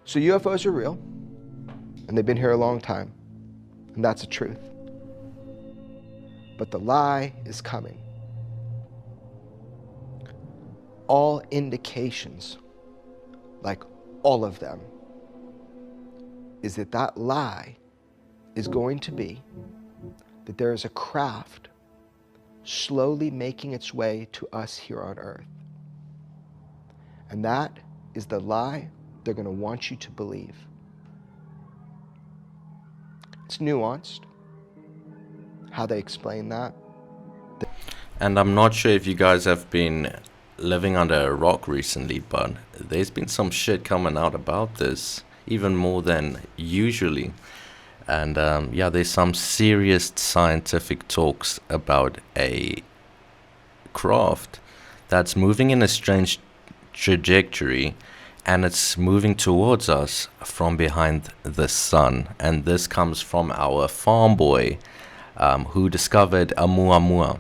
So UFOs are real, and they've been here a long time, and that's the truth. But the lie is coming. All indications, like all of them, is that that lie is going to be that there is a craft slowly making its way to us here on Earth. And that is the lie they're going to want you to believe. It's nuanced, how they explain that. And I'm not sure if you guys have been living under a rock recently, but there's been some shit coming out about this, even more than usually. And yeah, there's some serious scientific talks about a craft that's moving in a strange trajectory, and it's moving towards us from behind the sun. And this comes from our farm boy who discovered Oumuamua.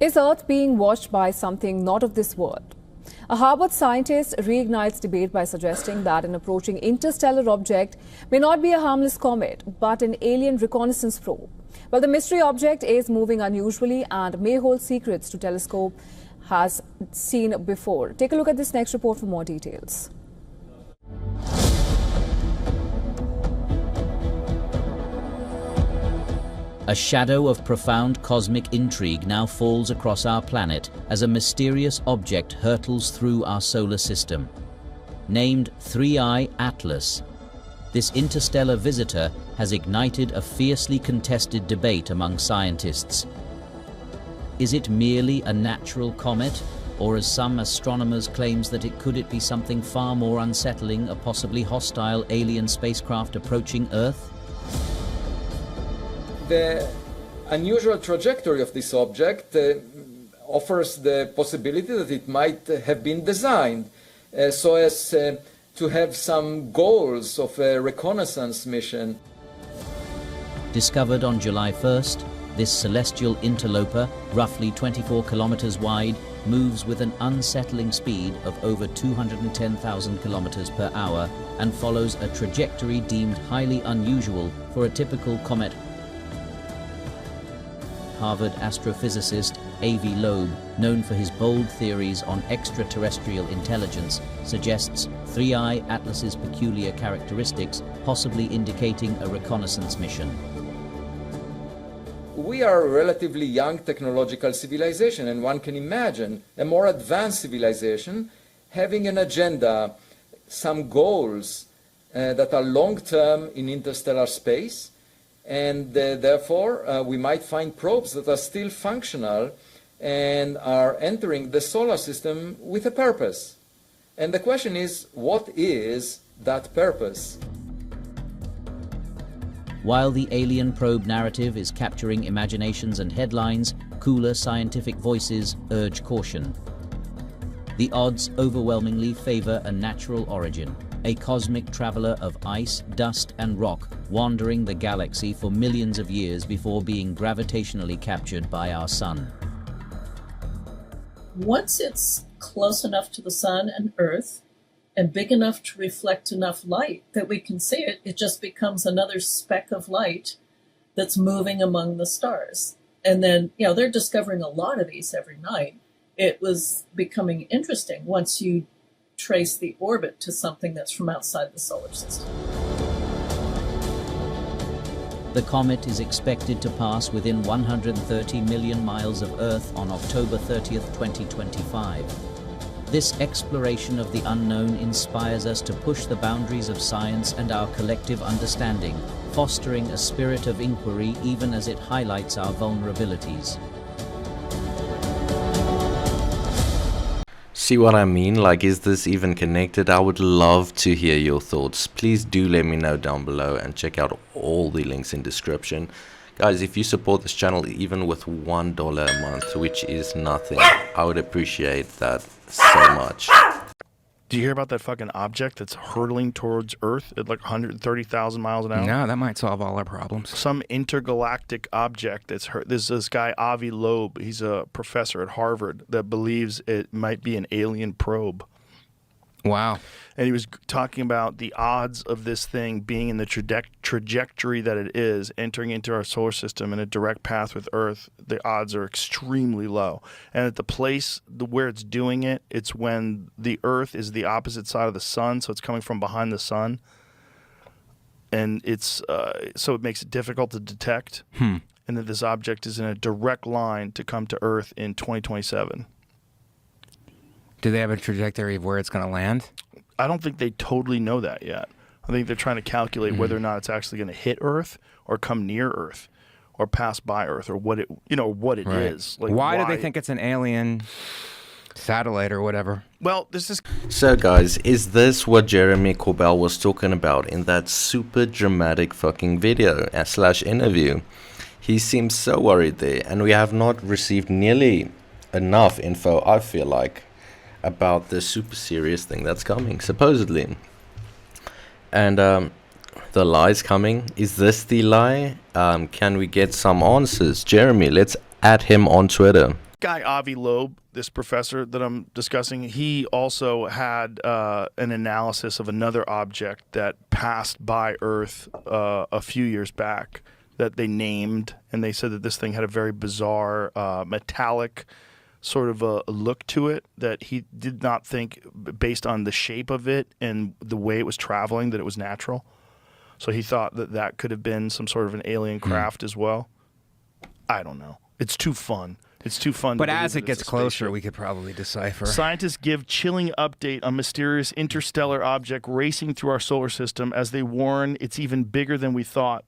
Is Earth being watched by something not of this world? A Harvard scientist reignites debate by suggesting that an approaching interstellar object may not be a harmless comet, but an alien reconnaissance probe. Well, the mystery object is moving unusually and may hold secrets to telescope has seen before. Take a look at this next report for more details. A shadow of profound cosmic intrigue now falls across our planet as a mysterious object hurtles through our solar system. Named 3I Atlas, this interstellar visitor has ignited a fiercely contested debate among scientists. Is it merely a natural comet, or as some astronomers claims that it could be something far more unsettling, a possibly hostile alien spacecraft approaching Earth? The unusual trajectory of this object offers the possibility that it might have been designed so as to have some goals of a reconnaissance mission. Discovered on July 1st, this celestial interloper, roughly 24 kilometers wide, moves with an unsettling speed of over 210,000 kilometers per hour and follows a trajectory deemed highly unusual for a typical comet. Harvard astrophysicist Avi Loeb, known for his bold theories on extraterrestrial intelligence, suggests 3I Atlas's peculiar characteristics, possibly indicating a reconnaissance mission. We are a relatively young technological civilization, and one can imagine a more advanced civilization having an agenda, some goals that are long-term in interstellar space, and therefore we might find probes that are still functional and are entering the solar system with a purpose. And the question is, what is that purpose? While the alien probe narrative is capturing imaginations and headlines, cooler scientific voices urge caution. The odds overwhelmingly favor a natural origin, a cosmic traveler of ice, dust, and rock, wandering the galaxy for millions of years before being gravitationally captured by our sun. Once it's close enough to the sun and Earth, and big enough to reflect enough light that we can see it, it just becomes another speck of light that's moving among the stars. And then, they're discovering a lot of these every night. It was becoming interesting once you trace the orbit to something that's from outside the solar system. The comet is expected to pass within 130 million miles of Earth on October 30th, 2025. This exploration of the unknown inspires us to push the boundaries of science and our collective understanding, fostering a spirit of inquiry even as it highlights our vulnerabilities. See what I mean? Like, is this even connected? I would love to hear your thoughts. Please do let me know down below, and check out all the links in description. Guys, if you support this channel even with $1 a month, which is nothing, I would appreciate that so much. Do you hear about that fucking object that's hurtling towards Earth at like 130,000 miles an hour? No, that might solve all our problems. Some intergalactic object that's hurt. There's this guy, Avi Loeb. He's a professor at Harvard that believes it might be an alien probe. Wow. And he was talking about the odds of this thing being in the trajectory that it is, entering into our solar system in a direct path with Earth. The odds are extremely low. And at the place where it's doing it, it's when the Earth is the opposite side of the sun, so it's coming from behind the sun. And it's so it makes it difficult to detect. And that this object is in a direct line to come to Earth in 2027. Do they have a trajectory of where it's going to land? I don't think they totally know that yet. I think they're trying to calculate whether or not it's actually going to hit Earth or come near Earth or pass by Earth or what it, what it is. Like why do they think it's an alien satellite or whatever? Well, this is... So guys, is this what Jeremy Corbell was talking about in that super dramatic fucking video / interview? He seems so worried there, and we have not received nearly enough info, I feel like, about the super serious thing that's coming, supposedly. And the lie's coming. Is this the lie? Can we get some answers? Jeremy, let's add him on Twitter. Guy Avi Loeb, this professor that I'm discussing, he also had an analysis of another object that passed by Earth a few years back that they named, and they said that this thing had a very bizarre metallic sort of a look to it that he did not think, based on the shape of it and the way it was traveling, that it was natural. So he thought that that could have been some sort of an alien craft as well. I don't know. It's too fun. It's too fun. But as it gets closer, we could probably decipher. Scientists give chilling update on mysterious interstellar object racing through our solar system as they warn it's even bigger than we thought.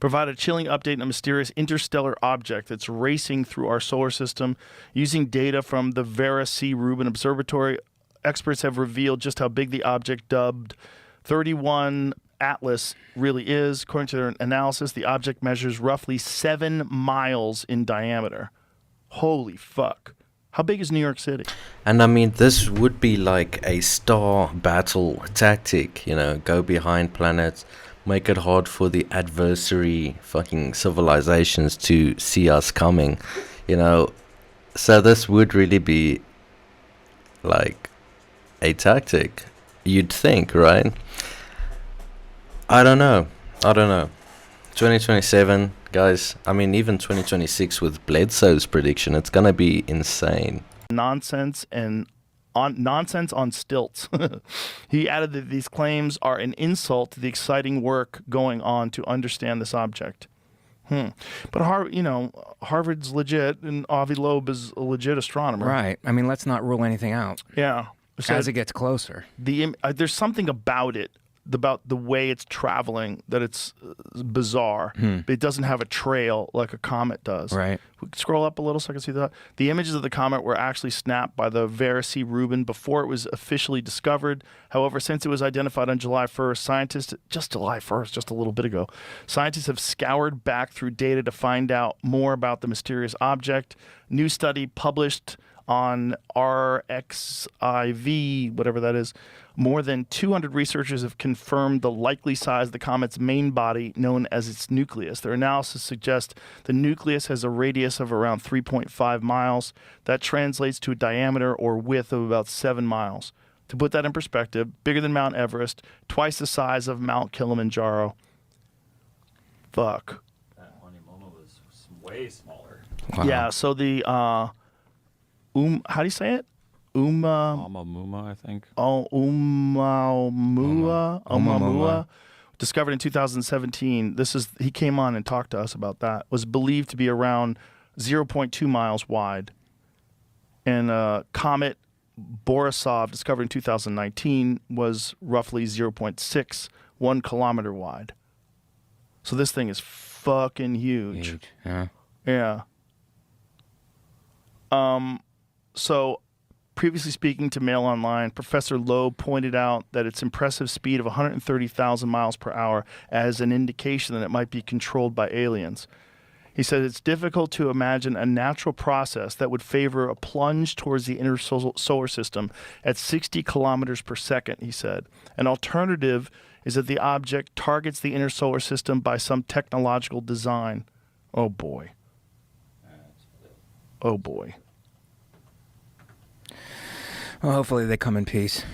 Provide a chilling update on a mysterious interstellar object that's racing through our solar system. Using data from the Vera-C-Rubin Observatory, experts have revealed just how big the object dubbed 31 Atlas really is. According to their analysis, the object measures roughly 7 miles in diameter. Holy fuck. How big is New York City? And I mean, this would be like a star battle tactic, go behind planets, make it hard for the adversary fucking civilizations to see us coming, So this would really be like a tactic, you'd think, right? I don't know. 2027, guys. I mean, even 2026 with Bledsoe's prediction, it's gonna be insane. Nonsense on stilts. He added that these claims are an insult to the exciting work going on to understand this object. But Harvard's legit, and Avi Loeb is a legit astronomer. Right. I mean, let's not rule anything out. Yeah. As it gets closer. There's something about it, about the way it's traveling, that it's bizarre. But it doesn't have a trail like a comet does. Right. We can scroll up a little so I can see that. The images of the comet were actually snapped by the Vera-C-Rubin before it was officially discovered. However, since it was identified on July 1st, just a little bit ago, scientists have scoured back through data to find out more about the mysterious object. New study published on RXIV, whatever that is. More than 200 researchers have confirmed the likely size of the comet's main body, known as its nucleus. Their analysis suggests the nucleus has a radius of around 3.5 miles. That translates to a diameter or width of about 7 miles. To put that in perspective, bigger than Mount Everest, twice the size of Mount Kilimanjaro. Fuck. That Honeymoon was way smaller. Wow. Yeah, so the, how do you say it? Oumuamua, I think. Oumuamua, discovered in 2017. He came on and talked to us about that. Was believed to be around 0.2 miles wide. And comet Borisov, discovered in 2019, was roughly 0.6, 1 kilometer wide. So this thing is fucking huge. Yeah. So, previously speaking to Mail Online, Professor Loeb pointed out that its impressive speed of 130,000 miles per hour as an indication that it might be controlled by aliens. He said it's difficult to imagine a natural process that would favor a plunge towards the inner solar system at 60 kilometers per second, he said. An alternative is that the object targets the inner solar system by some technological design. Oh boy. Oh boy. Well, hopefully they come in peace.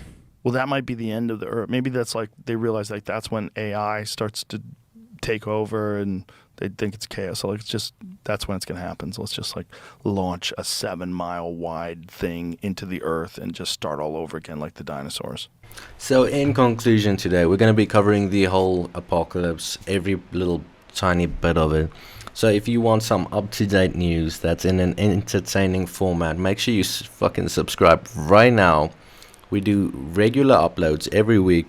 Well, that might be the end of the Earth. Maybe that's like, they realize like that's when AI starts to take over and they think it's chaos. So like, it's just, that's when it's going to happen. So let's just like launch a 7-mile wide thing into the Earth and just start all over again like the dinosaurs. So in conclusion today, we're going to be covering the whole apocalypse, every little tiny bit of it. So if you want some up-to-date news that's in an entertaining format, make sure you fucking subscribe right now. We do regular uploads every week.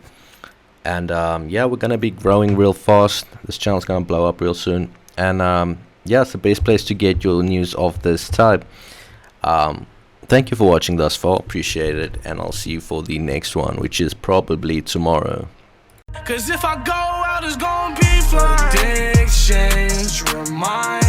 And yeah, we're going to be growing real fast. This channel's going to blow up real soon. And yeah, it's the best place to get your news of this type. Thank you for watching thus far. Appreciate it. And I'll see you for the next one, which is probably tomorrow. Cause if I go out, it's gonna be flying. Predictions remind